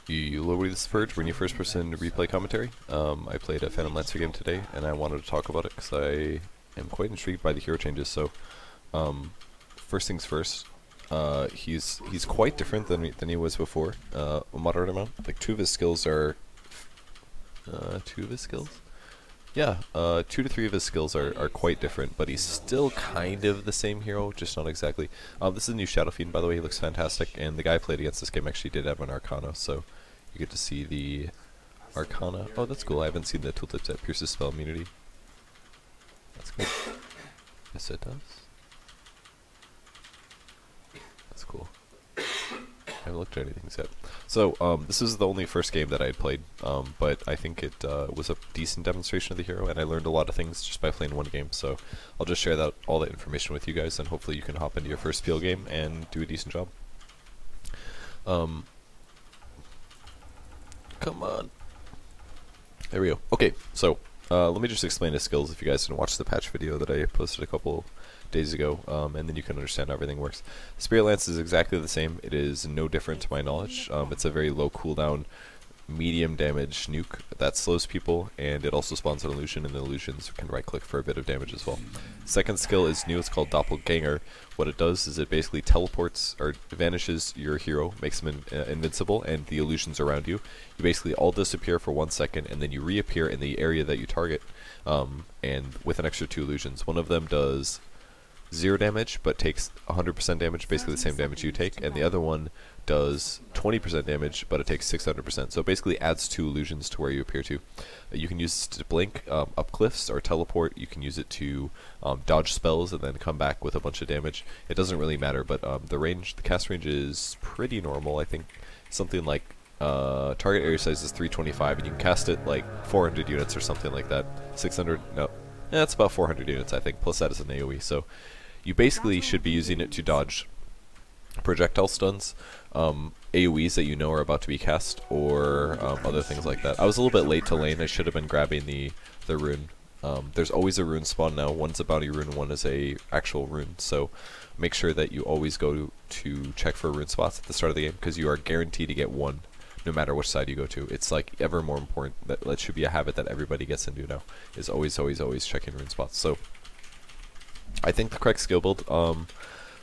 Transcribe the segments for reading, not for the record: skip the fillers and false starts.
Hello, this is Purge. We're new first person replay commentary. I played a Phantom Lancer game today, and I wanted to talk about it because I am quite intrigued by the hero changes. So, first things first, he's quite different than he was before. A moderate amount. Like two of his skills are Yeah, 2 to 3 of his skills are quite different, but he's still kind of the same hero, just not exactly. This is a new Shadow Fiend, by the way. He looks fantastic, and the guy I played against this game actually did have an Arcana, so you get to see the Arcana. Oh, that's cool. I haven't seen the tooltips that pierces spell immunity. That's cool. Yes, it does. That's cool. I haven't looked at anything yet. So, this is the only first game that I had played, but I think it was a decent demonstration of the hero, and I learned a lot of things just by playing one game, so I'll just share all that information with you guys, and hopefully you can hop into your first PL game and do a decent job. Come on. There we go. Okay, so, let me just explain his skills if you guys didn't watch the patch video that I posted a couple days ago, and then you can understand how everything works. Spirit Lance is exactly the same. It is no different to my knowledge. It's a very low cooldown, medium damage nuke that slows people, and it also spawns an illusion, and the illusions can right click for a bit of damage as well. Second skill is new. It's called Doppelganger. What it does is it basically teleports or vanishes your hero, makes him invincible, and the illusions around you. You basically all disappear for 1 second, and then you reappear in the area that you target, and with an extra 2 illusions. One of them does 0 damage, but takes 100% damage, basically the same damage you take, and the other one does 20% damage, but it takes 600%. So it basically adds 2 illusions to where you appear to. You can use it to blink up cliffs or teleport. You can use it to dodge spells and then come back with a bunch of damage. It doesn't really matter, but the cast range is pretty normal. I think something like target area size is 325, and you can cast it like 400 units or something like that. 600, no, that's about 400 units, I think, plus that is an AoE. So you basically should be using it to dodge projectile stuns, AoEs that you know are about to be cast, or other things like that. I was a little bit late to lane. I should have been grabbing the rune. There's always a rune spawn now. One's a bounty rune, one is a actual rune. So make sure that you always go to check for rune spots at the start of the game, because you are guaranteed to get one no matter which side you go to. It's like ever more important. That should be a habit that everybody gets into now, is always checking rune spots. So I think the correct skill build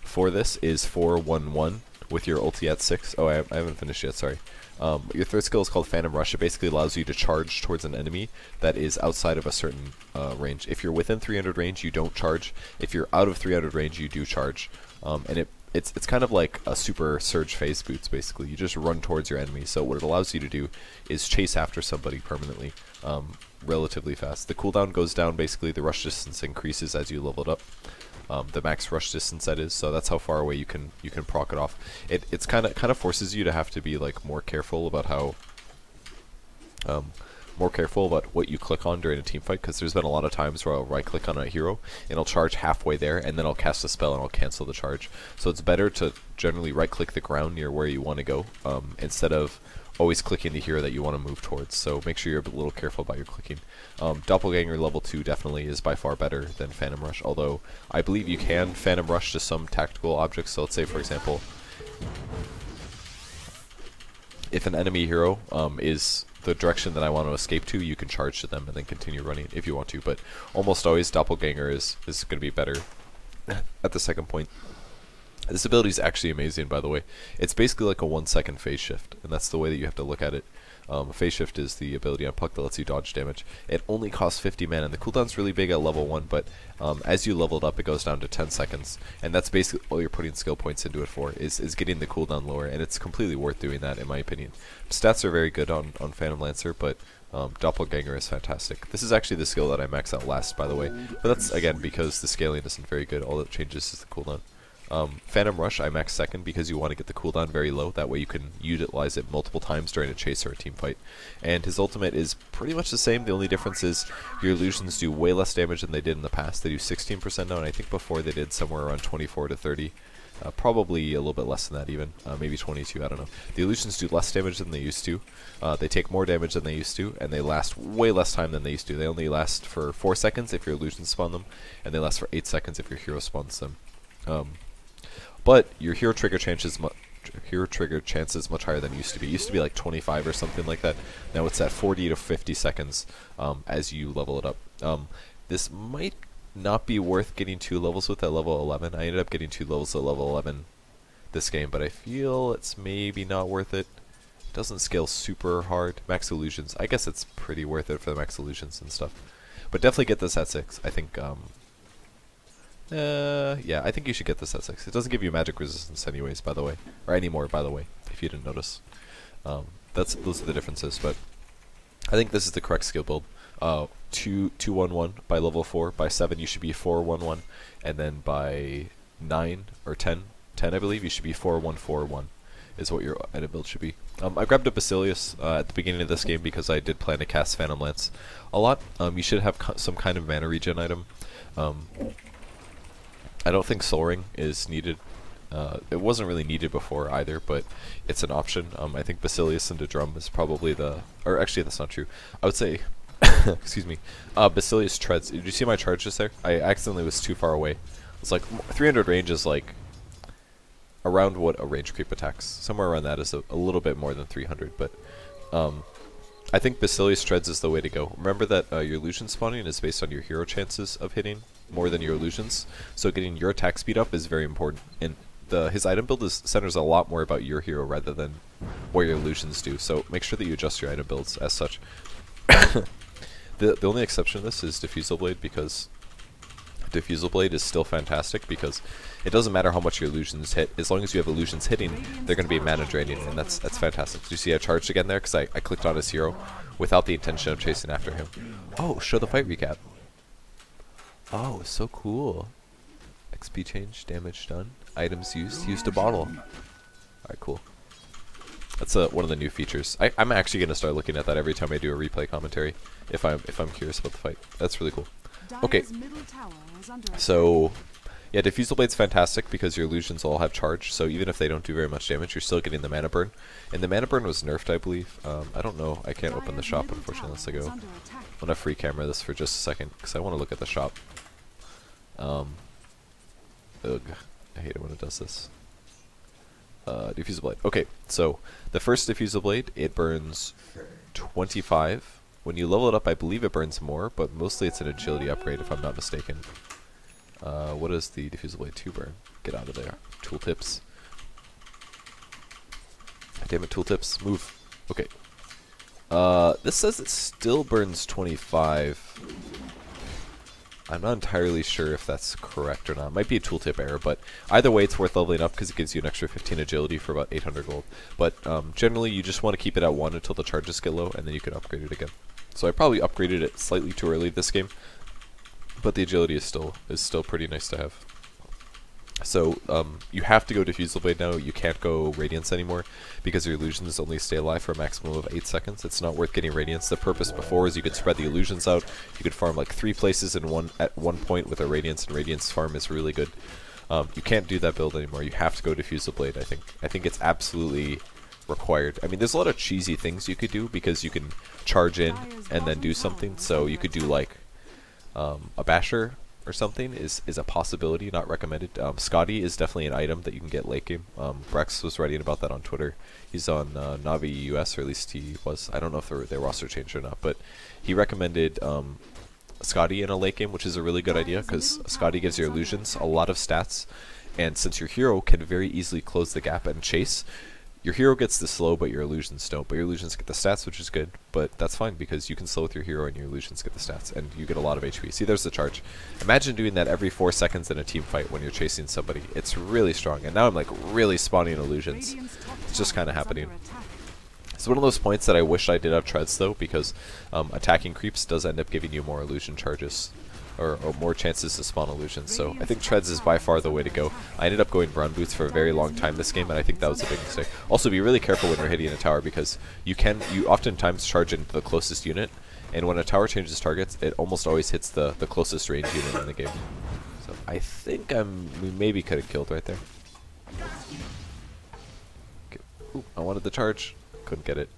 for this is 4-1-1 with your ulti at 6. Oh, I haven't finished yet, sorry. Your third skill is called Phantom Rush. It basically allows you to charge towards an enemy that is outside of a certain range. If you're within 300 range, you don't charge. If you're out of 300 range, you do charge. And it's kind of like a super surge phase boots, basically. You just run towards your enemy. So what it allows you to do is chase after somebody permanently, relatively fast. The cooldown goes down, basically. The rush distance increases as you level it up. The max rush distance, that is, so that's how far away you can proc it off. It's kind of forces you to have to be like more careful about how what you click on during a team fight, because there's been a lot of times where I'll right click on a hero and I'll charge halfway there, and then I'll cast a spell and I'll cancel the charge. So it's better to generally right click the ground near where you want to go, instead of always clicking the hero that you want to move towards. So make sure you're a little careful about your clicking. Doppelganger level 2 definitely is by far better than Phantom Rush, although I believe you can Phantom Rush to some tactical objects. So let's say, for example, if an enemy hero is the direction that I want to escape to, you can charge to them and then continue running if you want to, but almost always Doppelganger is going to be better at the second point. This ability is actually amazing, by the way. It's basically like a 1-second phase shift, and that's the way that you have to look at it. Phase shift is the ability on Puck that lets you dodge damage. It only costs 50 mana, and the cooldown's really big at level 1, but as you level it up, it goes down to 10 seconds, and that's basically all you're putting skill points into it for, is getting the cooldown lower, and it's completely worth doing that, in my opinion. Stats are very good on Phantom Lancer, but Doppelganger is fantastic. This is actually the skill that I max out last, by the way, but that's, again, because the scaling isn't very good. All that changes is the cooldown. Phantom Rush I max second, because you want to get the cooldown very low, that way you can utilize it multiple times during a chase or a team fight. And his ultimate is pretty much the same. The only difference is your illusions do way less damage than they did in the past. They do 16% now, and I think before they did somewhere around 24 to 30. Probably a little bit less than that even, maybe 22, I don't know. The illusions do less damage than they used to. They take more damage than they used to, and they last way less time than they used to. They only last for 4 seconds if your illusions spawn them, and they last for 8 seconds if your hero spawns them. But your hero trigger changes hero trigger chance is much higher than it used to be. It used to be like 25 or something like that. Now it's at 40 to 50 seconds as you level it up. This might not be worth getting 2 levels with at level 11. I ended up getting 2 levels at level 11 this game, but I feel it's maybe not worth it. It doesn't scale super hard. Max illusions, I guess it's pretty worth it for the max illusions and stuff. But definitely get this at 6. I think, yeah, I think you should get this at 6. It doesn't give you magic resistance anyways, by the way. Or anymore, by the way, if you didn't notice. Those are the differences, but I think this is the correct skill build. 2-1-1 by level 4. By 7 you should be 4-1-1. And then by 9 or 10 I believe, you should be 4-1-4-1 is what your item build should be. I grabbed a Basilius at the beginning of this game because I did plan to cast Phantom Lance a lot. You should have some kind of mana regen item. I don't think Soul Ring is needed. It wasn't really needed before either, but it's an option. I think Basilius into Drum is probably the... Or actually, that's not true. I would say... excuse me. Basilius Treads. Did you see my charge just there? I accidentally was too far away. It's like 300 range is like around what a range creep attacks. Somewhere around that is a little bit more than 300, but I think Basilius Treads is the way to go. Remember that your illusion spawning is based on your hero chances of hitting more than your illusions, so getting your attack speed up is very important. And his item build centers a lot more about your hero rather than what your illusions do, so make sure that you adjust your item builds as such. The only exception to this is Diffusal Blade, because Diffusal Blade is still fantastic because it doesn't matter how much your illusions hit. As long as you have illusions hitting, they're going to be mana draining, and that's fantastic. Did you see I charged again there? Because I clicked on his hero without the intention of chasing after him. Oh, show the fight recap. Oh, so cool. XP change, damage done, items used a bottle. Alright, cool. That's one of the new features. I'm actually going to start looking at that every time I do a replay commentary if I'm curious about the fight. That's really cool. Okay, so yeah, Diffusal Blade's fantastic because your illusions all have charge, so even if they don't do very much damage, you're still getting the mana burn. And the mana burn was nerfed, I believe. I don't know. I can't open the shop, unfortunately, unless I go. I'm going to free camera this for just a second because I want to look at the shop. Ugh, I hate it when it does this. Diffusal Blade. Okay, so the first Diffusal Blade, it burns 25. When you level it up, I believe it burns more, but mostly it's an agility upgrade if I'm not mistaken. What does the Diffusal Blade 2 burn? Get out of there. Tooltips. Damn it, tooltips. Move. Okay. This says it still burns 25. I'm not entirely sure if that's correct or not. It might be a tooltip error, but either way it's worth leveling up because it gives you an extra 15 agility for about 800 gold. But generally you just want to keep it at 1 until the charges get low, and then you can upgrade it again. So I probably upgraded it slightly too early this game, but the agility is still pretty nice to have. So you have to go Diffusal Blade now. You can't go Radiance anymore because your illusions only stay alive for a maximum of 8 seconds. It's not worth getting Radiance. The purpose before is you could spread the illusions out. You could farm like 3 places at one point with a Radiance, and Radiance farm is really good. You can't do that build anymore. You have to go Diffusal Blade. I think it's absolutely required. I mean, there's a lot of cheesy things you could do because you can charge in and then do something. So you could do like a Basher or something is a possibility, not recommended. Scotty is definitely an item that you can get late game. Brex was writing about that on Twitter. He's on Navi US, or at least he was. I don't know if their roster changed or not, but he recommended Scotty in a late game, which is a really good idea because Scotty gives your illusions a lot of stats, and since your hero can very easily close the gap and chase, your hero gets the slow, but your illusions don't. But your illusions get the stats, which is good. But that's fine because you can slow with your hero and your illusions get the stats, and you get a lot of HP. See, there's the charge. Imagine doing that every 4 seconds in a team fight when you're chasing somebody. It's really strong. And now I'm like really spawning illusions. It's just kind of happening. It's one of those points that I wish I did have treads though, because attacking creeps does end up giving you more illusion charges. Or more chances to spawn illusions, so I think treads is by far the way to go. I ended up going brown boots for a very long time this game, and I think that was a big mistake. Also, be really careful when you're hitting a tower because you oftentimes charge into the closest unit, and when a tower changes targets, it almost always hits the closest range unit in the game. So I think we maybe could have killed right there. Okay. Ooh, I wanted the charge, couldn't get it.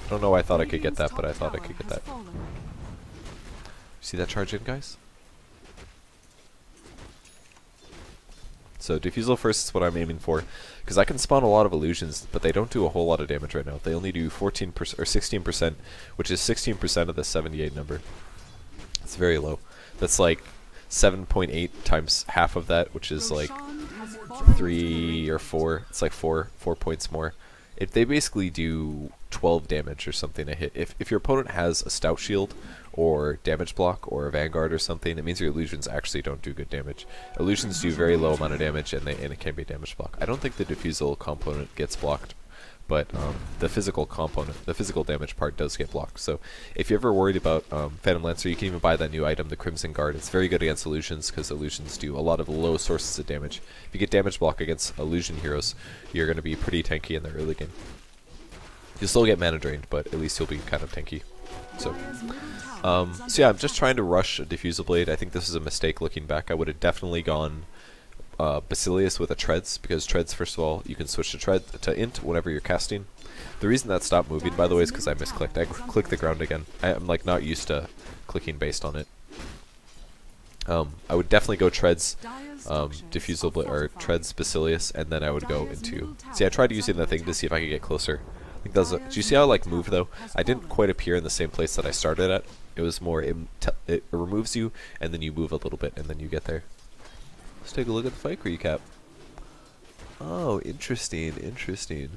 I don't know why I thought I could get that, but I thought I could get that. See that charge in, guys? So Diffusal first is what I'm aiming for, because I can spawn a lot of illusions, but they don't do a whole lot of damage right now. They only do 14% or 16%, which is 16% of the 78 number. It's very low. That's like 7.8 times half of that, which is like 3 or 4. It's like 4 points more. If they basically do 12 damage or something a hit. If your opponent has a stout shield or damage block or a vanguard or something, it means your illusions actually don't do good damage. Illusions do very low amount of damage, and it can be damage block. I don't think the diffusal component gets blocked, but the physical component, the physical damage part, does get blocked. So if you're ever worried about Phantom Lancer, you can even buy that new item, the Crimson Guard. It's very good against illusions because illusions do a lot of low sources of damage. If you get damage block against illusion heroes, you're going to be pretty tanky in the early game. You'll still get mana drained, but at least you'll be kind of tanky. So yeah, I'm just trying to rush a Diffusal Blade. I think this is a mistake looking back. I would have definitely gone Basilius with a Treads, because Treads, first of all, you can switch to Int whenever you're casting. The reason that stopped moving, by the way, is because I misclicked. I clicked the ground again. I'm like not used to clicking based on it. I would definitely go Treads, Diffusal Blade, or Treads Basilius, and then I would go into... See, I tried using the thing to see if I could get closer. I think that's do you see how I like move though? I didn't quite appear in the same place that I started at. It was more, it removes you, and then you move a little bit, and then you get there. Let's take a look at the fight recap. Oh, interesting, interesting.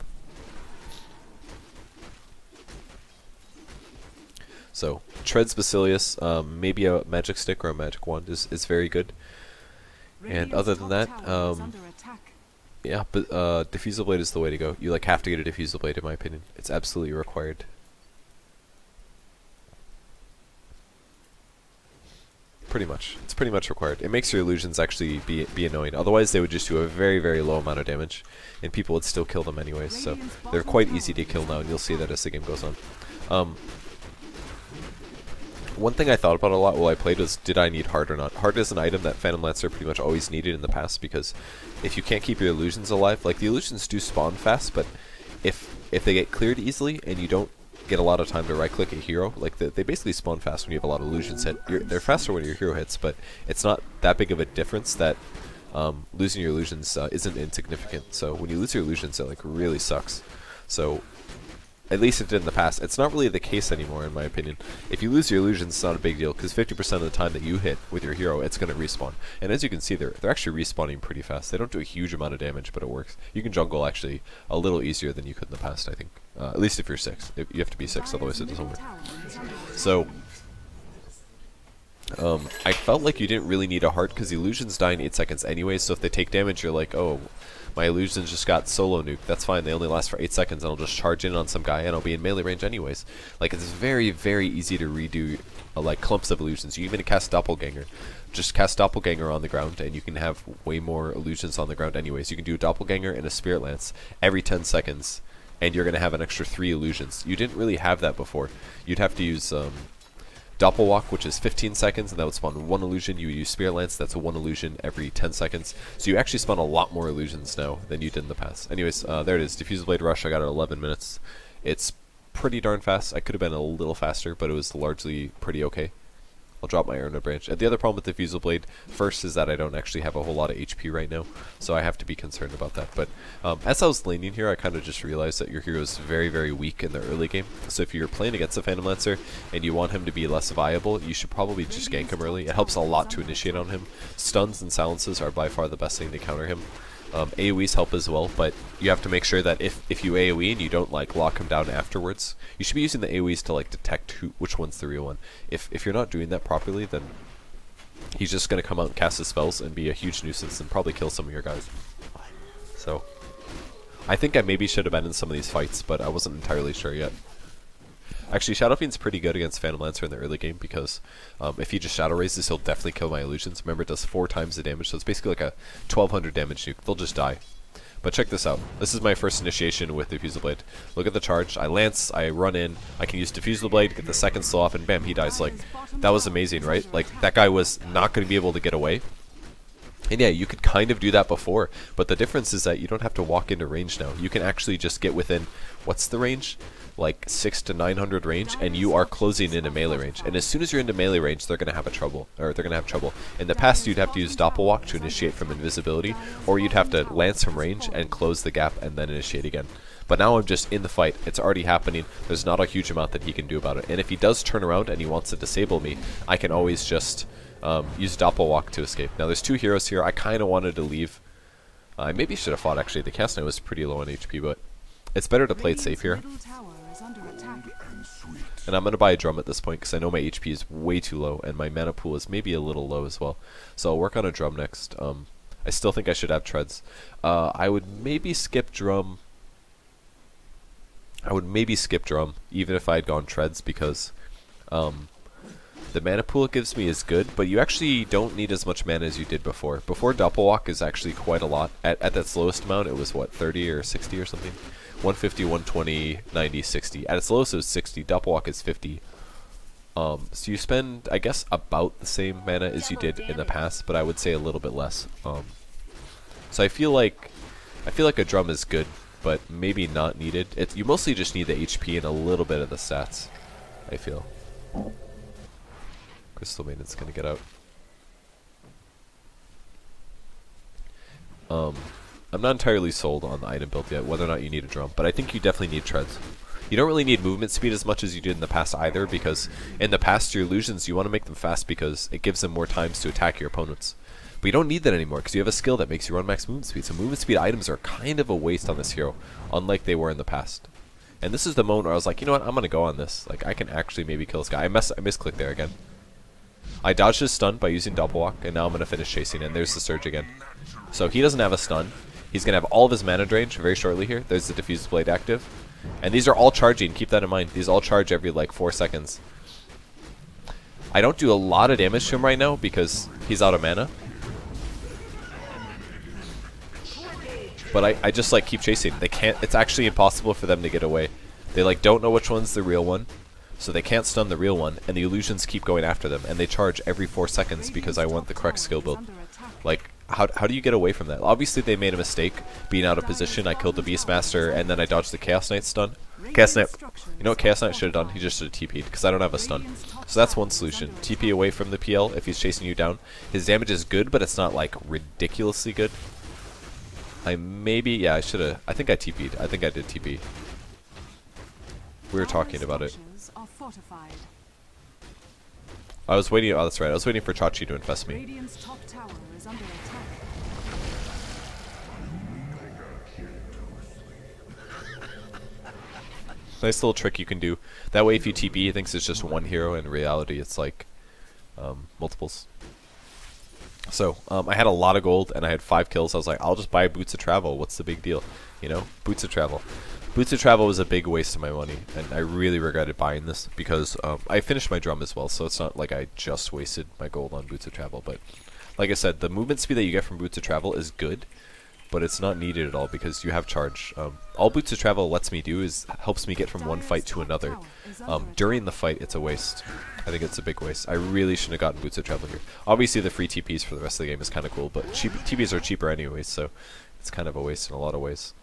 So, Treads Basilius, maybe a magic stick or a magic wand is very good. And other than that, yeah, but Diffusal Blade is the way to go. You like have to get a Diffusal Blade, in my opinion. It's absolutely required. Pretty much. It's pretty much required. It makes your illusions actually be annoying. Otherwise, they would just do a very, very low amount of damage, and people would still kill them anyways. So they're quite easy to kill now, and you'll see that as the game goes on. One thing I thought about a lot while I played was, did I need Heart or not? Heart is an item that Phantom Lancer pretty much always needed in the past, because if you can't keep your illusions alive, like the illusions do spawn fast, but if they get cleared easily and you don't get a lot of time to right click a hero, like they basically spawn fast when you have a lot of illusions hit. They're faster when your hero hits, but it's not that big of a difference that losing your illusions isn't insignificant. So when you lose your illusions, it like really sucks. So at least it did in the past. It's not really the case anymore, in my opinion. If you lose your illusions, it's not a big deal, because 50% of the time that you hit with your hero, it's going to respawn. And as you can see, they're actually respawning pretty fast. They don't do a huge amount of damage, but it works. You can jungle actually a little easier than you could in the past, I think. At least if you're 6. You have to be 6, otherwise it doesn't work. So I felt like you didn't really need a heart, because the illusions die in 8 seconds anyway, so if they take damage, you're like, oh, my illusions just got solo nuked. That's fine, they only last for 8 seconds, and I'll just charge in on some guy, and I'll be in melee range anyways. Like, it's very, very easy to redo, like, clumps of illusions. You even cast Doppelganger. Just cast Doppelganger on the ground, and you can have way more illusions on the ground anyways. You can do a Doppelganger and a Spirit Lance every 10 seconds, and you're going to have an extra 3 illusions. You didn't really have that before. You'd have to use Doppelwalk, which is 15 seconds, and that would spawn 1 illusion. You would use Spirit Lance, that's 1 illusion every 10 seconds. So you actually spawn a lot more illusions now than you did in the past. Anyways, there it is. Diffusal Blade Rush, I got it 11 minutes. It's pretty darn fast. I could have been a little faster, but it was largely pretty okay. I'll drop my Arena Branch. The other problem with Diffusal Blade, first, is that I don't actually have a whole lot of HP right now, so I have to be concerned about that. But as I was laning here, I kind of just realized that your hero is very, very weak in the early game. So if you're playing against a Phantom Lancer and you want him to be less viable, you should probably just gank him early. It helps a lot to initiate on him. Stuns and silences are by far the best thing to counter him. AoEs help as well, but you have to make sure that if you AoE and you don't like lock him down afterwards, you should be using the AoEs to like detect which one's the real one. If you're not doing that properly, then he's just going to come out and cast his spells and be a huge nuisance and probably kill some of your guys. So I think I maybe should have been in some of these fights, but I wasn't entirely sure yet. Actually, Shadow Fiend's pretty good against Phantom Lancer in the early game, because if he just Shadow Raises, he'll definitely kill my illusions. Remember, it does 4 times the damage, so it's basically like a 1200 damage nuke. They'll just die. But check this out. This is my first initiation with Diffusal Blade. Look at the charge. I lance, I run in, I can use Diffusal Blade, get the second slow off, and bam, he dies. Like, that was amazing, right? Like, that guy was not going to be able to get away. And yeah, you could kind of do that before, but the difference is that you don't have to walk into range now. You can actually just get within, what's the range? Like 600 to 900 range, and you are closing into melee range. And as soon as you're into melee range, they're gonna have trouble. In the past, you'd have to use Doppelwalk to initiate from invisibility, or you'd have to lance from range and close the gap and then initiate again. But now I'm just in the fight. It's already happening. There's not a huge amount that he can do about it. And if he does turn around and he wants to disable me, I can always just use Doppelwalk to escape. Now there's 2 heroes here. I kind of wanted to leave. I maybe should have fought actually. The Chaos Knight was pretty low on HP, but it's better to play it safe here. And I'm going to buy a drum at this point because I know my HP is way too low and my mana pool is maybe a little low as well. So I'll work on a drum next. I still think I should have treads. I would maybe skip drum. Even if I had gone treads, because the mana pool it gives me is good, but you actually don't need as much mana as you did before. Before, Doppelwalk is actually quite a lot. At that slowest amount, it was what, 30 or 60 or something? 150, 120, 90, 60. At its lowest, it was 60. Doppelwalk is 50. So you spend, I guess, about the same mana as you did in the past, but I would say a little bit less. So I feel like a drum is good, but maybe not needed. You mostly just need the HP and a little bit of the stats, I feel. Crystal Maiden's gonna get out. I'm not entirely sold on the item build yet, whether or not you need a drum, but I think you definitely need treads. You don't really need movement speed as much as you did in the past either, because in the past your illusions, you want to make them fast because it gives them more times to attack your opponents. But you don't need that anymore because you have a skill that makes you run max movement speed, so movement speed items are kind of a waste on this hero, unlike they were in the past. And this is the moment where I was like, you know what, I'm going to go on this. Like, I can actually maybe kill this guy. I misclicked there again. I dodged his stun by using Doppelwalk, and now I'm going to finish chasing, and there's the Surge again. So he doesn't have a stun. He's going to have all of his mana drained very shortly here. There's the Diffused Blade active. And these are all charging, keep that in mind. These all charge every like 4 seconds. I don't do a lot of damage to him right now because he's out of mana. But I just like keep chasing. They can't, it's actually impossible for them to get away. They like don't know which one's the real one. So they can't stun the real one, and the illusions keep going after them, and they charge every 4 seconds because I want the correct skill build. Like, how do you get away from that? Obviously they made a mistake being out of position. I killed the Beastmaster, and then I dodged the Chaos Knight stun. Chaos Knight, you know what Chaos Knight should have done? He just should have TP'd, because I don't have a stun. So that's one solution. TP away from the PL if he's chasing you down. His damage is good, but it's not like ridiculously good. I think I TP'd. I think I did TP. We were talking about it. I was waiting. Oh, that's right. I was waiting for Chachi to infest me. Nice little trick you can do. That way, if you TP, he thinks it's just one hero. In reality, it's like multiples. So I had a lot of gold and I had 5 kills. I was like, I'll just buy Boots of Travel. What's the big deal? You know, Boots of Travel. Boots of Travel was a big waste of my money, and I really regretted buying this because I finished my drum as well, so it's not like I just wasted my gold on Boots of Travel. But like I said, the movement speed that you get from Boots of Travel is good, but it's not needed at all because you have charge. All Boots of Travel lets me do is helps me get from one fight to another. During the fight, it's a waste. I think it's a big waste. I really shouldn't have gotten Boots of Travel here. Obviously, the free TPs for the rest of the game is kind of cool, but TPs are cheaper anyways, so it's kind of a waste in a lot of ways.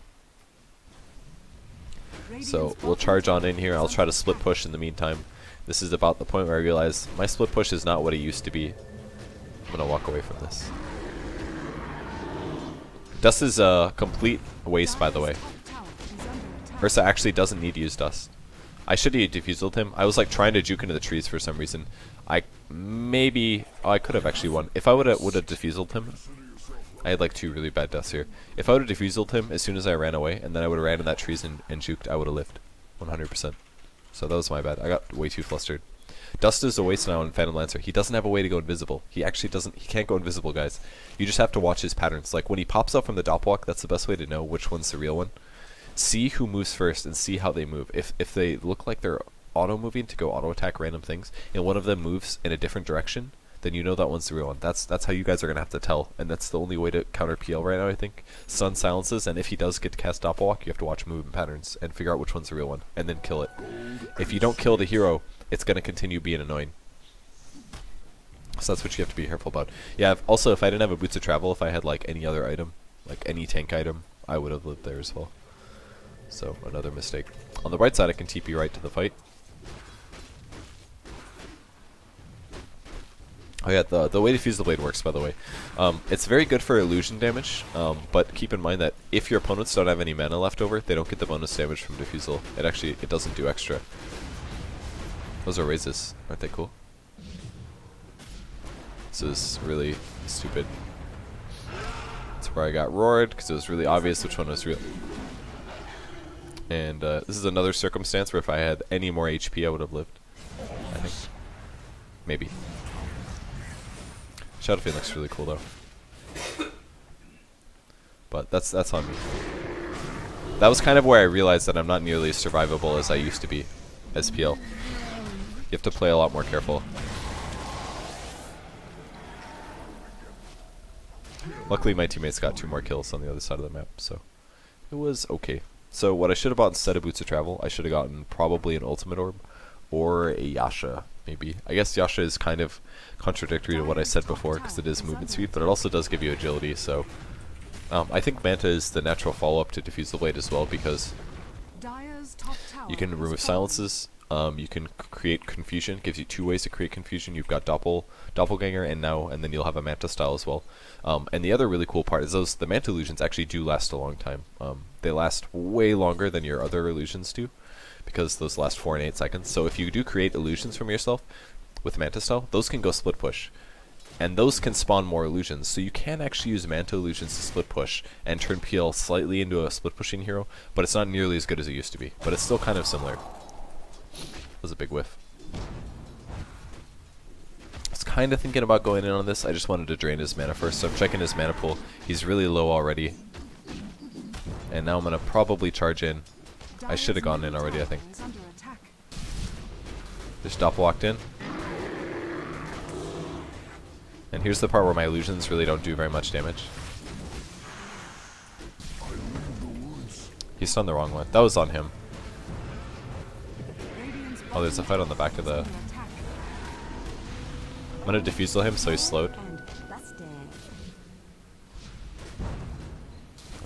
So we'll charge on in here. I'll try to split push in the meantime. This is about the point where I realize my split push is not what it used to be. I'm going to walk away from this. Dust is a complete waste, by the way. Ursa actually doesn't need to use Dust. I should have defused him. I was like trying to juke into the trees for some reason. I could have actually won. If I would have defused him, I had like 2 really bad deaths here. If I would have defused him as soon as I ran away, and then I would have ran in that trees and juked, I would have lived. 100%. So that was my bad. I got way too flustered. Dust is a waste now on Phantom Lancer. He doesn't have a way to go invisible. He actually doesn't. He can't go invisible, guys. You just have to watch his patterns. Like when he pops up from the Doppelwalk, that's the best way to know which one's the real one. See who moves first and see how they move. If they look like they're auto-moving to go auto-attack random things, and one of them moves in a different direction, then you know that one's the real one. That's how you guys are going to have to tell, and that's the only way to counter PL right now, I think. Stun silences, and if he does get to cast Doppelwalk, you have to watch movement patterns and figure out which one's the real one, and then kill it. If you don't kill the hero, it's going to continue being annoying. So that's what you have to be careful about. Yeah, also, if I didn't have a Boots of Travel, if I had like any other item, like any tank item, I would have lived there as well. So, another mistake. On the right side, I can TP right to the fight. Oh yeah, the way Defuse the Blade works, by the way. It's very good for illusion damage, but keep in mind that if your opponents don't have any mana left over, they don't get the bonus damage from Defusal. It doesn't do extra. Those are raises. Aren't they cool? This is really stupid. That's where I got roared, because it was really obvious which one was real. And this is another circumstance where if I had any more HP, I would have lived. I think. Maybe. Shadow Fiend looks really cool though. But that's on me. That was kind of where I realized that I'm not nearly as survivable as I used to be as PL. You have to play a lot more careful. Luckily my teammates got 2 more kills on the other side of the map, so it was okay. So what I should have bought instead of Boots of Travel, I should have gotten probably an Ultimate Orb or a Yasha, maybe. I guess Yasha is kind of contradictory to what I said before because it is movement speed, but it also does give you agility, so I think Manta is the natural follow-up to Defuse the Blade as well because you can remove silences. You can create confusion. Gives you 2 ways to create confusion. You've got doppelganger, and then you'll have a Manta style as well. And the other really cool part is the Manta illusions actually do last a long time. They last way longer than your other illusions do, because those last 4 and 8 seconds. So if you do create illusions from yourself with Manta style, those can go split push, and those can spawn more illusions. So you can actually use Manta illusions to split push and turn PL slightly into a split pushing hero, but it's not nearly as good as it used to be. But it's still kind of similar. That was a big whiff. I was kind of thinking about going in on this. I just wanted to drain his mana first, so I'm checking his mana pool. He's really low already. And now I'm going to probably charge in. I should have gone in already, I think. Just Doppel walked in. And here's the part where my illusions really don't do very much damage. He stunned the wrong one. That was on him. Oh, there's a fight on the back of the... I'm gonna defusal him so he's slowed.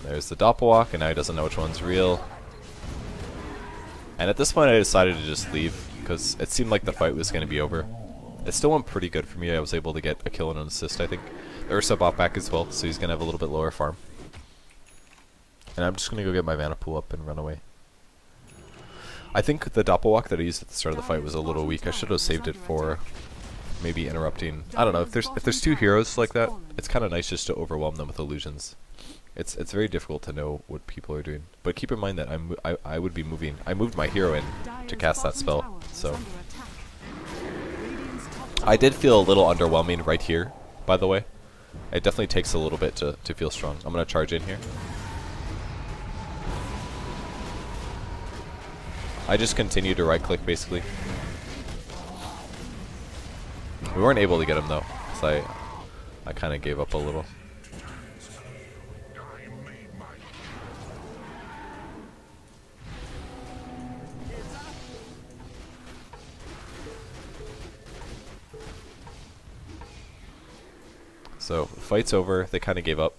There's the Doppelwalk, and now he doesn't know which one's real. And at this point I decided to just leave, because it seemed like the fight was gonna be over. It still went pretty good for me. I was able to get a kill and an assist, I think. Ursa bought back as well, so he's gonna have a little bit lower farm. And I'm just gonna go get my mana pool up and run away. I think the Doppelwalk that I used at the start of the fight was a little weak. I should have saved it for maybe interrupting. I don't know, if there's 2 heroes like that, it's kind of nice just to overwhelm them with illusions. It's very difficult to know what people are doing. But keep in mind that I would be moving. I moved my hero in to cast that spell, so I did feel a little underwhelming right here, by the way. It definitely takes a little bit to feel strong. I'm gonna charge in here. I just continued to right click basically. We weren't able to get him though, because I kind of gave up a little. So fight's over. They kind of gave up.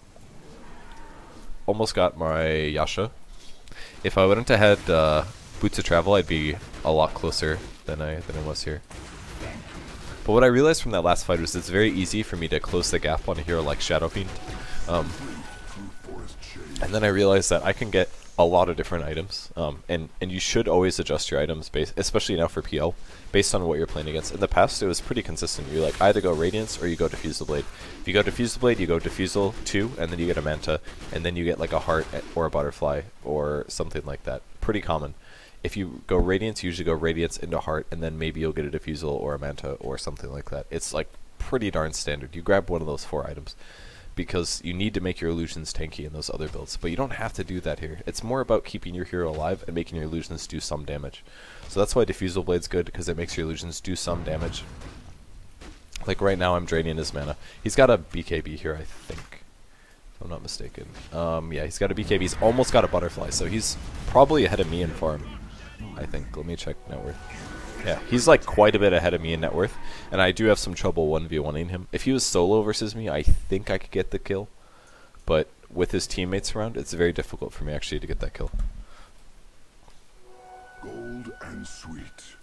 Almost got my Yasha. If I wouldn't have had Boots of Travel, I'd be a lot closer than I was here. But what I realized from that last fight was it's very easy for me to close the gap on a hero like Shadow Fiend. And then I realized that I can get a lot of different items, and you should always adjust your items, especially now for PL, based on what you're playing against. In the past, it was pretty consistent. You like either go Radiance or you go Defuse the Blade. If you go Defuse the Blade, you go Defusal 2, and then you get a Manta, and then you get like a Heart or a Butterfly or something like that. Pretty common. If you go Radiance, you usually go Radiance into Heart, and then maybe you'll get a Defusal or a Manta or something like that. It's like pretty darn standard. You grab one of those 4 items, because you need to make your illusions tanky in those other builds. But you don't have to do that here. It's more about keeping your hero alive and making your illusions do some damage. So that's why Defusal Blade's good, because it makes your illusions do some damage. Like right now I'm draining his mana. He's got a BKB here, I think. If I'm not mistaken. Yeah, he's got a BKB. He's almost got a Butterfly, so he's probably ahead of me in farm, I think. Let me check net worth. Yeah, he's like quite a bit ahead of me in net worth, and I do have some trouble 1v1ing him. If he was solo versus me, I think I could get the kill, but with his teammates around, it's very difficult for me actually to get that kill. Gold and sweet.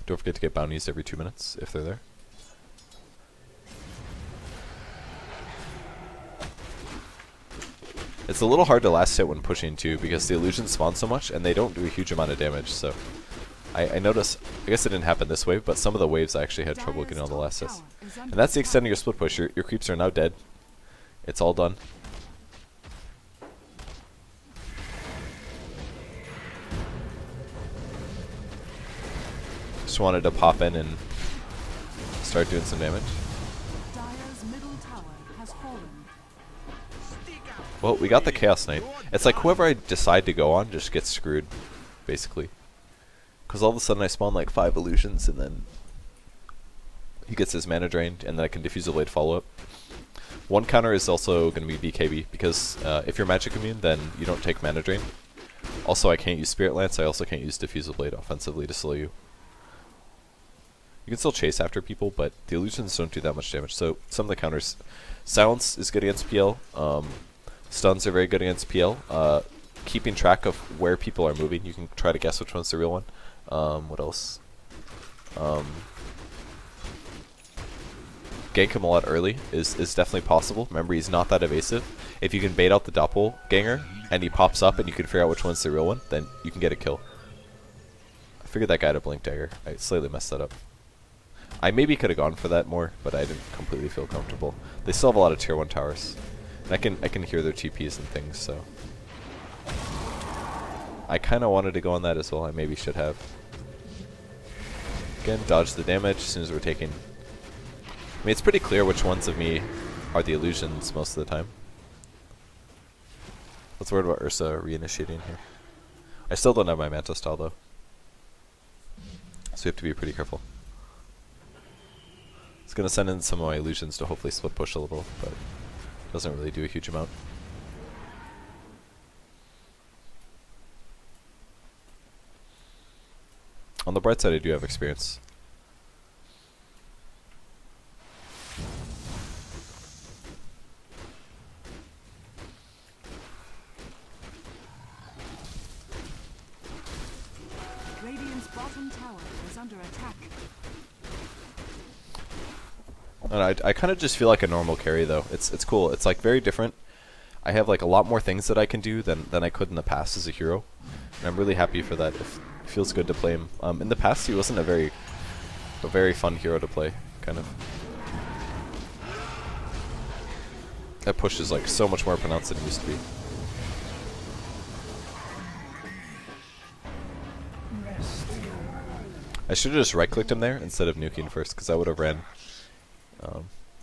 Don't forget to get bounties every 2 minutes if they're there. It's a little hard to last hit when pushing too, because the illusions spawn so much and they don't do a huge amount of damage, so I noticed, I guess it didn't happen this wave, but some of the waves I actually had trouble getting on the last hits. And that's the extent of your split push. Your creeps are now dead. It's all done. Just wanted to pop in and start doing some damage. Well, we got the Chaos Knight. It's like whoever I decide to go on just gets screwed, basically. Because all of a sudden I spawn like 5 illusions and then he gets his mana drained and then I can defuse the blade follow up. One counter is also going to be BKB because if you're magic immune then you don't take mana drain. Also I can't use Spirit Lance, I also can't use defuse the blade offensively to slow you. You can still chase after people, but the illusions don't do that much damage. So some of the counters, Silence is good against PL. Stuns are very good against PL. Keeping track of where people are moving, you can try to guess which one's the real one. What else? Gank him a lot early is definitely possible. Remember, he's not that evasive. If you can bait out the doppelganger and he pops up and you can figure out which one's the real one, then you can get a kill. I figured that guy had a blink dagger. I slightly messed that up. I maybe could have gone for that more, but I didn't completely feel comfortable. They still have a lot of tier 1 towers. And I can hear their TPs and things, so I kind of wanted to go on that as well. I maybe should have. Again, dodge the damage as soon as we're taking. I mean, it's pretty clear which ones of me are the illusions most of the time. Let's worry about Ursa reinitiating here. I still don't have my Manta style though, so we have to be pretty careful. It's gonna send in some of my illusions to hopefully split push a little, but doesn't really do a huge amount. On the bright side, I do have experience. Radiant's bottom tower is under attack. And I kind of just feel like a normal carry though. It's cool. It's like very different. I have like a lot more things that I can do than I could in the past as a hero, and I'm really happy for that. It feels good to play him. In the past, he wasn't a very fun hero to play. Kind of. That push is like so much more pronounced than it used to be. I should have just right-clicked him there instead of nuking first, because I would have ran.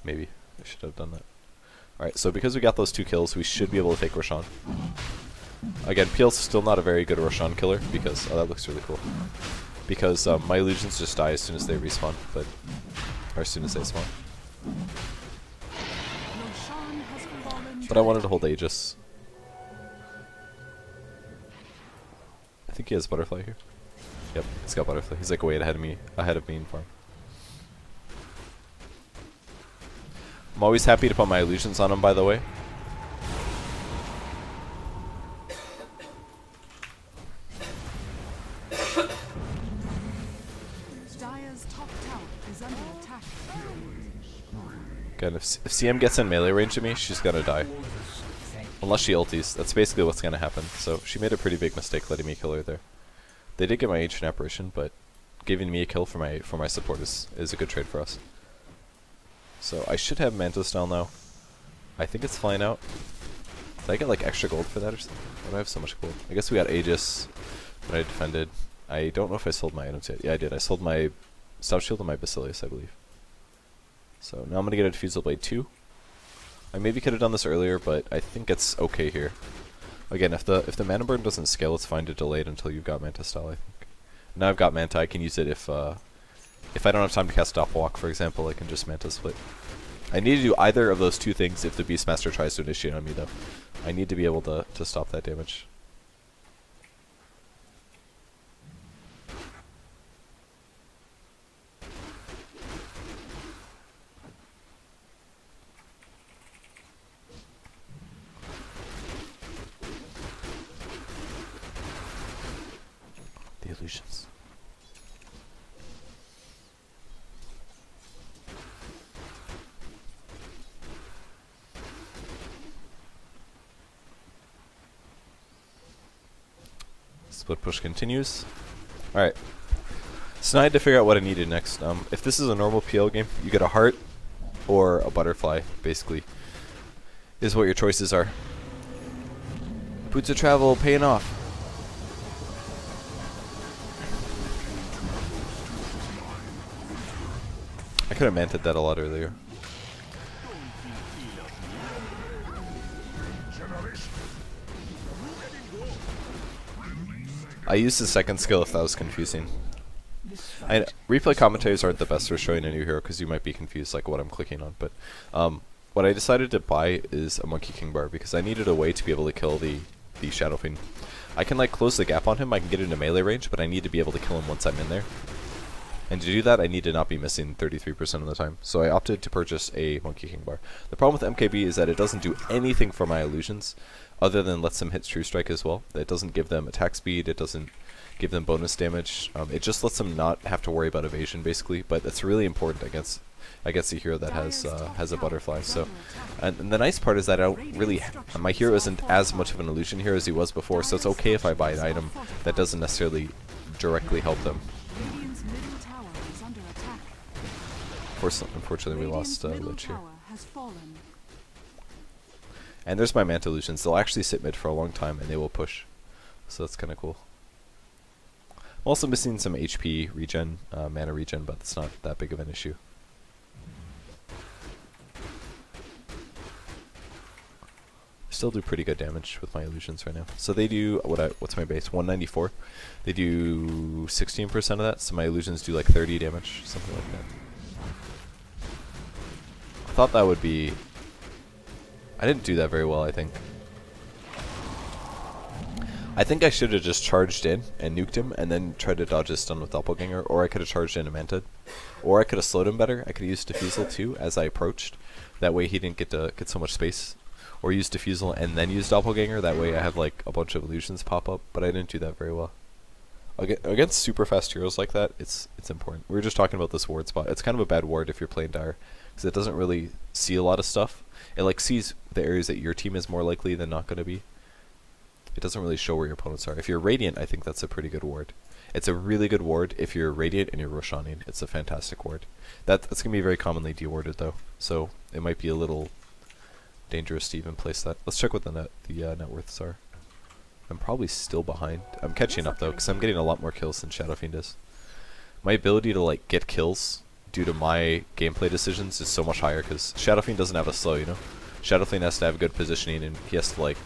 Maybe I should have done that. Alright, so because we got those 2 kills, we should be able to take Roshan. Again, PL's still not a very good Roshan killer, because... Oh, that looks really cool. Because my illusions just die as soon as they respawn, but... Or as soon as they spawn. But I wanted to hold Aegis. I think he has Butterfly here. Yep, he's got Butterfly. He's like way ahead of me in farm. I'm always happy to put my illusions on him, by the way. Again, if CM gets in melee range of me, she's gonna die. Unless she ulties. That's basically what's gonna happen. So she made a pretty big mistake letting me kill her there. They did get my Ancient Apparition, but giving me a kill for my support is a good trade for us. So I should have Manta style now. I think it's flying out. Did I get like extra gold for that or something? Why do I have so much gold? I guess we got Aegis that I defended. I don't know if I sold my items yet. Yeah, I did. I sold my Stout Shield and my Basilius, I believe. So now I'm gonna get a Diffusal Blade 2. I maybe could have done this earlier, but I think it's okay here. Again, if the mana burn doesn't scale, it's fine to delay it until you've got Manta style, I think. Now I've got Manta, I can use it if I don't have time to cast Doppelwalk, for example, I can just Manta Split. I need to do either of those 2 things if the Beastmaster tries to initiate on me, though. I need to be able to stop that damage. illusions. Split push continues. Alright. So now I had to figure out what I needed next. If this is a normal PL game, you get a heart or a butterfly, basically, is what your choices are. Boots of travel paying off. I could have manted that a lot earlier. I used the second skill if that was confusing. Replay commentators aren't the best for showing a new hero because you might be confused like what I'm clicking on, but what I decided to buy is a Monkey King bar because I needed a way to be able to kill the Shadow Fiend. I can like close the gap on him, I can get into melee range, but I need to be able to kill him once I'm in there. And to do that, I need to not be missing 33% of the time. So I opted to purchase a Monkey King bar. The problem with MKB is that it doesn't do anything for my illusions, other than lets them hit True Strike as well. It doesn't give them attack speed, it doesn't give them bonus damage. It just lets them not have to worry about evasion, basically. But it's really important against a hero that has a butterfly. So, and the nice part is that I don't really, my hero isn't as much of an illusion hero as he was before. So it's okay if I buy an item that doesn't necessarily directly help them. Unfortunately, we lost Lich here. And there's my Manta Illusions. They'll actually sit mid for a long time, and they will push. So that's kind of cool. I'm also missing some HP regen, mana regen, but it's not that big of an issue. Still do pretty good damage with my illusions right now. So they do, what's my base? 194. They do 16% of that, so my illusions do like 30 damage, something like that. I thought that would be... I didn't do that very well, I think. I think I should have just charged in and nuked him and then tried to dodge his stun with Doppelganger, or I could have charged in and manted. Or I could have slowed him better. I could have used Diffusal too as I approached. That way he didn't get so much space. Or use Diffusal and then use Doppelganger. That way I have like a bunch of illusions pop up, but I didn't do that very well. Against super fast heroes like that, it's important. We were just talking about this ward spot. It's kind of a bad ward if you're playing Dire, because it doesn't really see a lot of stuff. It like sees the areas that your team is more likely than not going to be. It doesn't really show where your opponents are. If you're Radiant, I think that's a pretty good ward. It's a really good ward if you're Radiant and you're Roshaning. It's a fantastic ward. That's going to be very commonly dewarded though, so it might be a little dangerous to even place that. Let's check what the net worths are. I'm probably still behind. I'm catching up though, because I'm getting a lot more kills than Shadow Fiend is. My ability to like get kills due to my gameplay decisions is so much higher, because Shadow Fiend doesn't have a slow, you know? Shadow Fiend has to have good positioning, and he has to like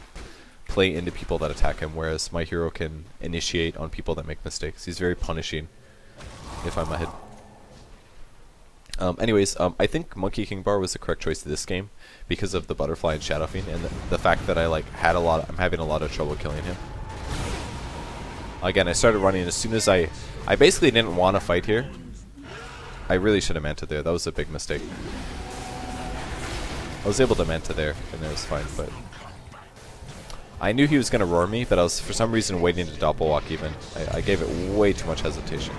play into people that attack him, whereas my hero can initiate on people that make mistakes. He's very punishing if I'm ahead. Anyways, I think Monkey King Bar was the correct choice to this game because of the Butterfly and Shadow Fiend, and the fact that I like I'm having a lot of trouble killing him. Again, I started running as soon as I basically didn't want to fight here. I really should have manted there. That was a big mistake. I was able to manta there, and it was fine, but I knew he was going to roar me, but I was for some reason waiting to doppelwalk even. I gave it way too much hesitation.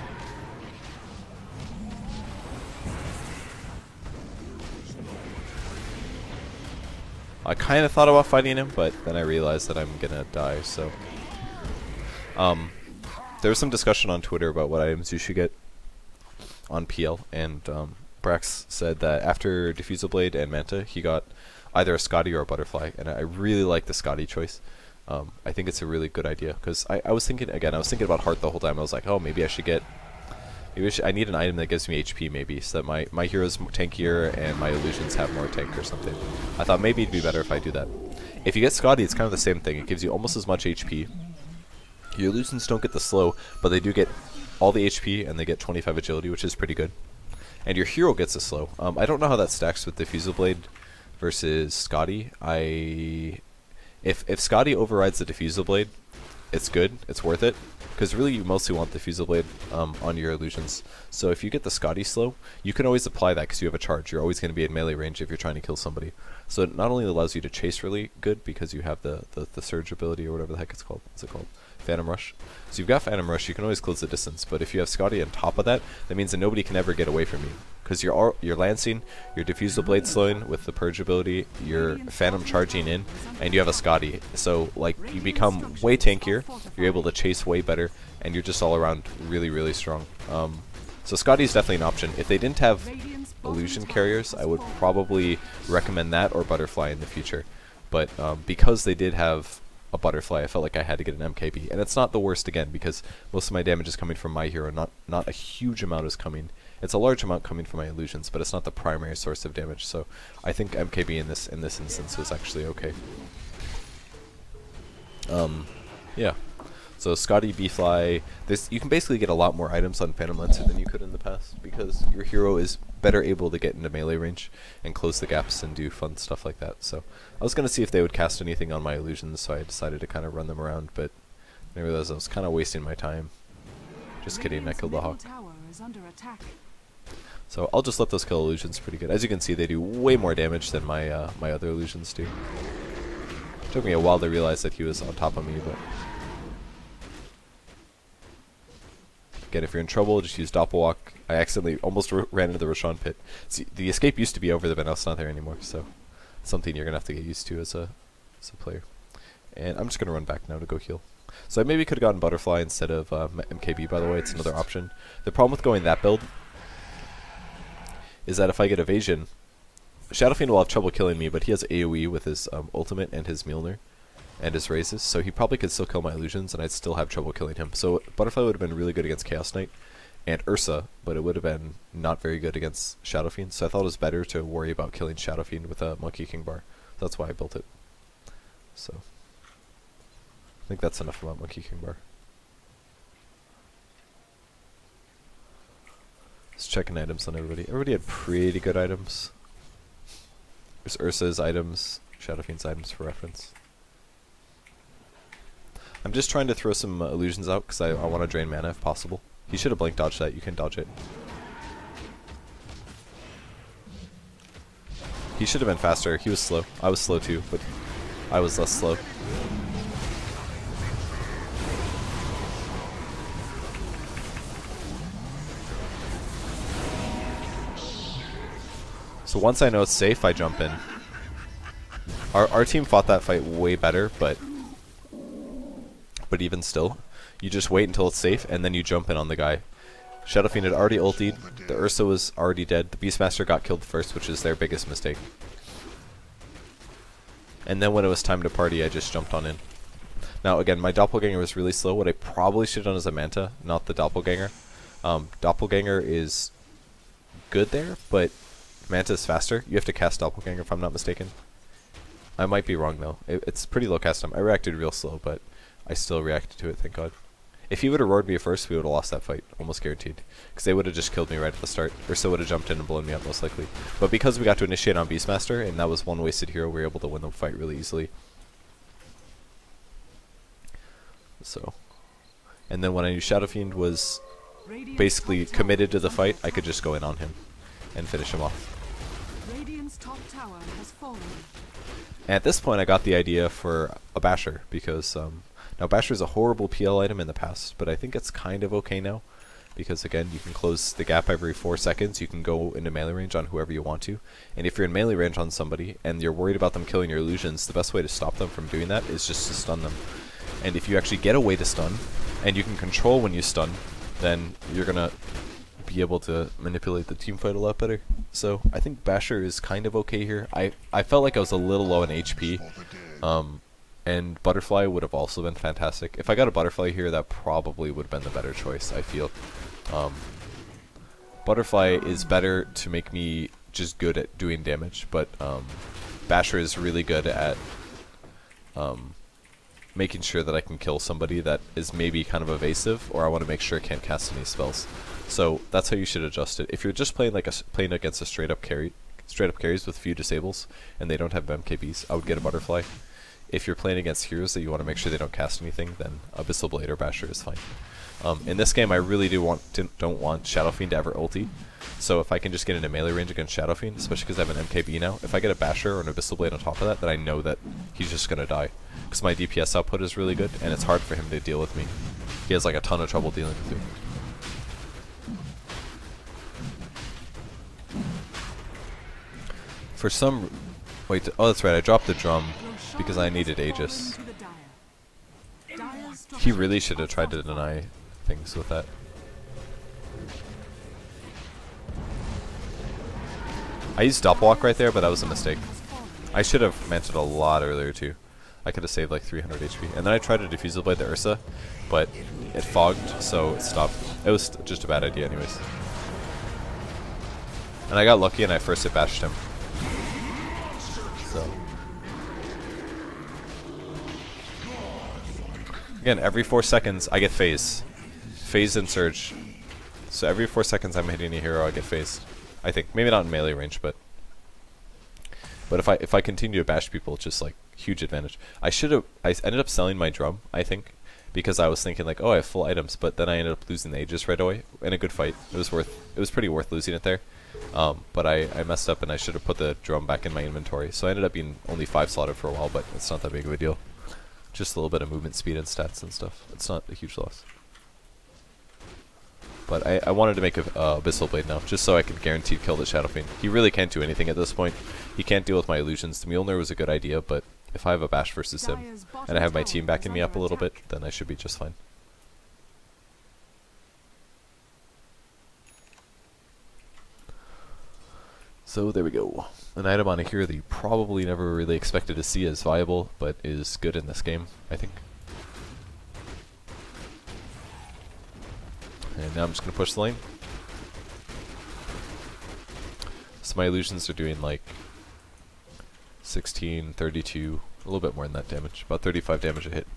I kind of thought about fighting him, but then I realized that I'm gonna die, so... there was some discussion on Twitter about what items you should get on PL, and Brax said that after Diffusal Blade and Manta, he got either a Scotty or a Butterfly, and I really like the Scotty choice. I think it's a really good idea, because I was thinking about Heart the whole time. I was like, oh, maybe I should get... I need an item that gives me HP maybe, so that my hero's tankier and my illusions have more tank or something. I thought maybe it'd be better if I do that. If you get Scotty, it's kind of the same thing. It gives you almost as much HP. Your illusions don't get the slow, but they do get all the HP and they get 25 agility, which is pretty good. And your hero gets a slow. I don't know how that stacks with Diffusal Blade versus Scotty. If Scotty overrides the Diffusal Blade, it's good. It's worth it. Because really you mostly want the Diffusal Blade on your illusions. So if you get the Scotty slow, you can always apply that because you have a charge. You're always going to be in melee range if you're trying to kill somebody. So it not only allows you to chase really good because you have the surge ability or whatever the heck it's called. What's it called? Phantom Rush. So you've got Phantom Rush, you can always close the distance, but if you have Scotty on top of that, that means that nobody can ever get away from you. Because you're Lancing, you're Diffusal Blade slowing with the Purge ability, you're Phantom charging in, and you have a Scotty. So, like, you become way tankier, you're able to chase way better, and you're just all around really, really strong. So Scotty is definitely an option. If they didn't have illusion carriers, I would probably recommend that or Butterfly in the future. But because they did have a Butterfly, I felt like I had to get an MKB. And it's not the worst again, because most of my damage is coming from my hero, not a huge amount is coming. It's a large amount coming from my illusions, but it's not the primary source of damage. So I think MKB in this instance was actually okay. Yeah. So Scotty, B-Fly, you can basically get a lot more items on Phantom Lancer than you could in the past, because your hero is better able to get into melee range and close the gaps and do fun stuff like that. So I was going to see if they would cast anything on my illusions, so I decided to kind of run them around, but I realized I was kind of wasting my time. Just kidding, I killed the Hawk. So I'll just let those kill illusions pretty good. As you can see, they do way more damage than my my other illusions do. It took me a while to realize that he was on top of me, but... Again, if you're in trouble, just use Doppelwalk. I accidentally almost ran into the Roshan pit. See, the escape used to be over there, but now it's not there anymore, so something you're going to have to get used to as a player. And I'm just going to run back now to go heal. So I maybe could have gotten Butterfly instead of MKB, by the way. It's another option. The problem with going that build is that if I get evasion, Shadowfiend will have trouble killing me, but he has AoE with his ultimate and his Mjolnir and his raises, so he probably could still kill my illusions, and I'd still have trouble killing him. So Butterfly would have been really good against Chaos Knight and Ursa, but it would have been not very good against Shadowfiend, so I thought it was better to worry about killing Shadowfiend with a Monkey King bar. That's why I built it. So I think that's enough about Monkey King bar. Just checking items on everybody. Everybody had pretty good items. There's Ursa's items, Shadowfiend's items for reference. I'm just trying to throw some illusions out because I want to drain mana if possible. He should have blink dodged that. You can dodge it. He should have been faster. He was slow. I was slow too, but I was less slow. So once I know it's safe, I jump in. Our team fought that fight way better, but even still, you just wait until it's safe, and then you jump in on the guy. Shadowfiend had already ultied, the Ursa was already dead, the Beastmaster got killed first, which is their biggest mistake. And then when it was time to party, I just jumped on in. Now again, my Doppelganger was really slow. What I probably should have done is a Manta, not the Doppelganger. Doppelganger is good there, but Manta is faster. You have to cast Doppelganger if I'm not mistaken. I might be wrong though. It's pretty low cast time. I reacted real slow, but I still reacted to it, thank God. If he would have roared me first, we would have lost that fight, almost guaranteed. Because they would have just killed me right at the start, or so would have jumped in and blown me up most likely. But because we got to initiate on Beastmaster, and that was one wasted hero, we were able to win the fight really easily. So, and then when I knew Shadowfiend was basically committed to the fight, I could just go in on him and finish him off. Radiant's top tower has fallen. And at this point I got the idea for a Basher, because now Basher is a horrible PL item in the past, but I think it's kind of okay now, because again, you can close the gap every 4 seconds, you can go into melee range on whoever you want to, and if you're in melee range on somebody, and you're worried about them killing your illusions, the best way to stop them from doing that is just to stun them. And if you actually get a way to stun, and you can control when you stun, then you're gonna be able to manipulate the team fight a lot better. So I think Basher is kind of okay here. I felt like I was a little low in HP, and Butterfly would have also been fantastic. If I got a Butterfly here, that probably would have been the better choice, I feel. Butterfly is better to make me just good at doing damage, but Basher is really good at making sure that I can kill somebody that is maybe kind of evasive, or I want to make sure it can't cast any spells. So that's how you should adjust it. If you're just playing playing against a straight up carries with few disables, and they don't have MKBs, I would get a Butterfly. if you're playing against heroes that you want to make sure they don't cast anything, then Abyssal Blade or Basher is fine. In this game, I really don't want Shadow Fiend to ever ulti, so if I can just get into melee range against Shadow Fiend, especially because I have an MKB now, if I get a Basher or an Abyssal Blade on top of that, then I know that he's just going to die. Because my DPS output is really good, and it's hard for him to deal with me. He has like a ton of trouble dealing with me. For some... Wait, oh that's right, I dropped the drum because I needed Aegis. He really should have tried to deny things with that. I used Doppelwalk right there, but that was a mistake. I should have manted a lot earlier too. I could have saved like 300 HP. And then I tried to Diffusal Blade the Ursa, but it fogged, so it stopped. It was just a bad idea anyways. And I got lucky and I first hit bashed him. So. Again, every 4 seconds I get phase. Phase and surge. So every 4 seconds I'm hitting a hero, I get phased. I think. Maybe not in melee range, but if I continue to bash people, it's just like huge advantage. I ended up selling my drum, I think, because I was thinking like, oh, I have full items, but then I ended up losing the Aegis right away in a good fight. It was pretty worth losing it there. But I messed up and I should have put the drum back in my inventory. So I ended up being only 5 slotted for a while, but it's not that big of a deal. Just a little bit of movement speed and stats and stuff. It's not a huge loss. But I wanted to make a Abyssal Blade now, just so I could guaranteed kill the Shadow Fiend. He really can't do anything at this point. He can't deal with my illusions. The Mjolnir was a good idea, but if I have a bash versus him, and I have my team backing me up a little bit, then I should be just fine. So there we go. An item on a hero that you probably never really expected to see as viable, but is good in this game, I think. And now I'm just going to push the lane. So my illusions are doing like 16, 32, a little bit more than that damage. About 35 damage a hit.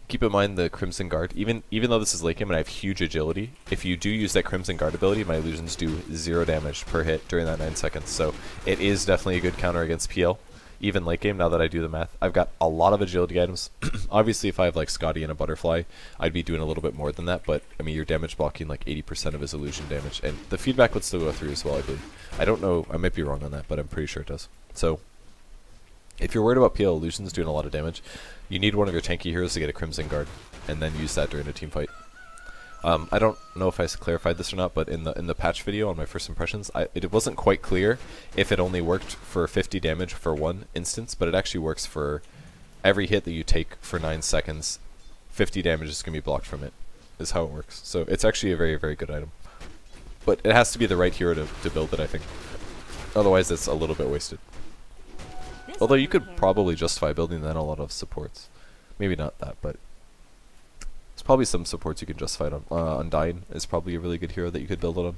Keep in mind the Crimson Guard, even though this is late game and I have huge agility, if you do use that Crimson Guard ability, my illusions do 0 damage per hit during that 9 seconds. So it is definitely a good counter against PL. Even late game, now that I do the math, I've got a lot of agility items. Obviously, if I have like Scotty and a Butterfly, I'd be doing a little bit more than that, but I mean, you're damage blocking like 80% of his illusion damage, and the feedback would still go through as well, I believe. I don't know, I might be wrong on that, but I'm pretty sure it does. So, if you're worried about PL illusions doing a lot of damage, you need one of your tanky heroes to get a Crimson Guard, and then use that during a team fight. I don't know if I clarified this or not, but in the patch video on my first impressions, it wasn't quite clear if it only worked for 50 damage for one instance, but it actually works for every hit that you take for 9 seconds. 50 damage is going to be blocked from it, is how it works. So it's actually a very, very good item. But it has to be the right hero to build it, I think. Otherwise, it's a little bit wasted. Although you could probably justify building that on a lot of supports. Maybe not that, but there's probably some supports you can justify it on. Undying is probably a really good hero that you could build it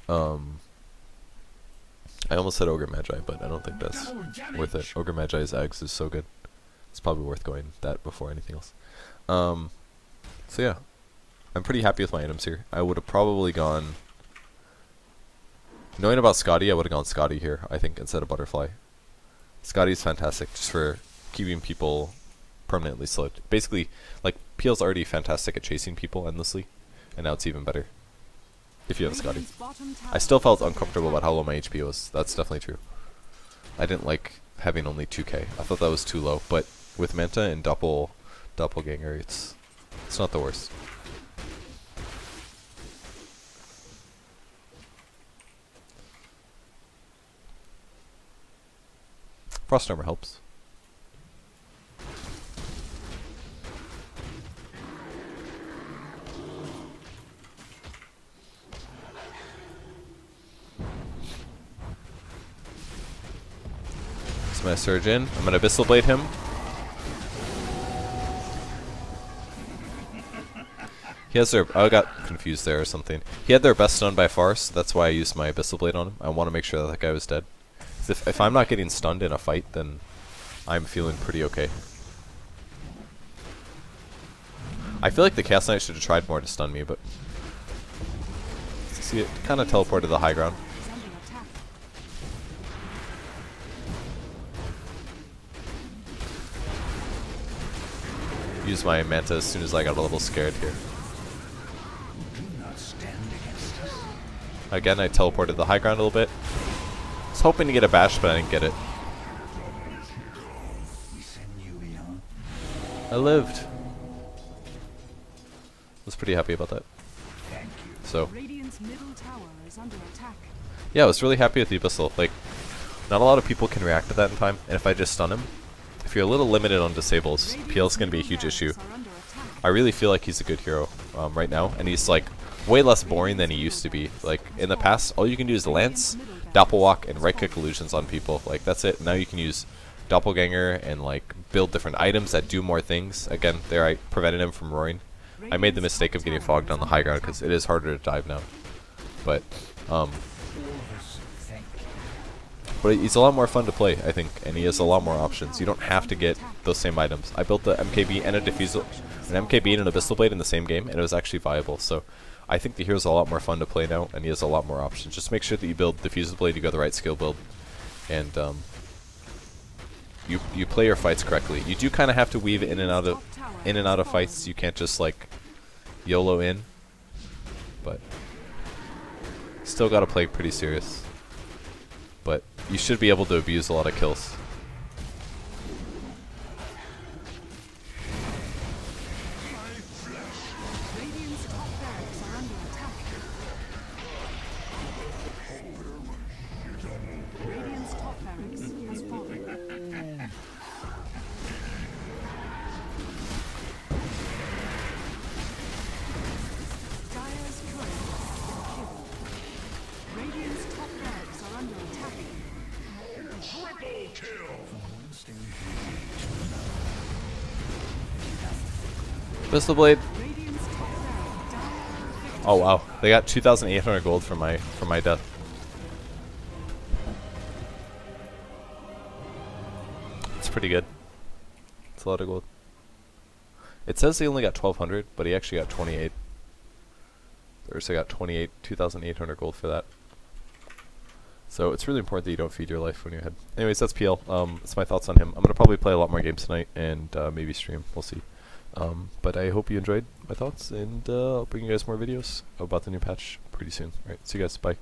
on. I almost said Ogre Magi, but I don't think that's worth it. Ogre Magi's eggs is so good. It's probably worth going that before anything else. So yeah, I'm pretty happy with my items here. I would have probably gone... Knowing about Scotty, I would have gone Scotty here, I think, instead of Butterfly. Scotty's fantastic just for keeping people permanently slowed. Basically, like, PL's already fantastic at chasing people endlessly, and now it's even better if you have Scotty. I still felt uncomfortable about how low my HP was. That's definitely true. I didn't like having only 2k. I thought that was too low, but with Manta and Doppelganger, it's not the worst. Frost Armor helps. So I'm gonna surge in. I'm gonna Abyssal Blade him. He has their... I got confused there or something. He had their best stun by far, so that's why I used my Abyssal Blade on him. I want to make sure that guy was dead. If I'm not getting stunned in a fight, then I'm feeling pretty okay. I feel like the Chaos Knight should have tried more to stun me, but... See, it kind of teleported to the high ground. use my Manta as soon as I got a little scared here. Again, I teleported the high ground a little bit. I was hoping to get a bash, but I didn't get it. I lived. Was pretty happy about that. So Radiant's middle tower is under attack. yeah, I was really happy with the Abyssal. Like, not a lot of people can react to that in time, and if I just stun him, if you're a little limited on disables, PL's gonna be a huge issue. I really feel like he's a good hero right now, and he's like way less boring than he used to be. Like in the past, all you can do is Lance, Doppelwalk, and right-click illusions on people. Like that's it. Now you can use Doppelganger and like build different items that do more things. Again, there I prevented him from roaring. I made the mistake of getting fogged on the high ground because it is harder to dive now. But he's a lot more fun to play, I think, and he has a lot more options. You don't have to get those same items. I built the MKB and an MKB and an Abyssal Blade in the same game, and it was actually viable. So I think the hero's a lot more fun to play now, and he has a lot more options. Just make sure that you build Diffusal Blade, you go the right skill build, and you play your fights correctly. You do kind of have to weave in and out of fights. You can't just like YOLO in, but still got to play pretty serious. But you should be able to abuse a lot of kills. Radiant's top barracks are under attack. Radiant's top barracks has fallen. Dire's turret has been killed. Radiant's top barracks are under attack. Abyssal Blade. Radiant's top barracks died. Oh wow, they got 2,800 gold for my death. It's pretty good. It's a lot of gold. It says they only got 1,200, but he actually got 28. There's I got 2,800 gold for that. So it's really important that you don't feed your life when you're ahead. Anyways, that's PL. That's my thoughts on him. I'm gonna probably play a lot more games tonight and maybe stream. We'll see. But I hope you enjoyed my thoughts, and I'll bring you guys more videos about the new patch pretty soon. Alright, see you guys. Bye.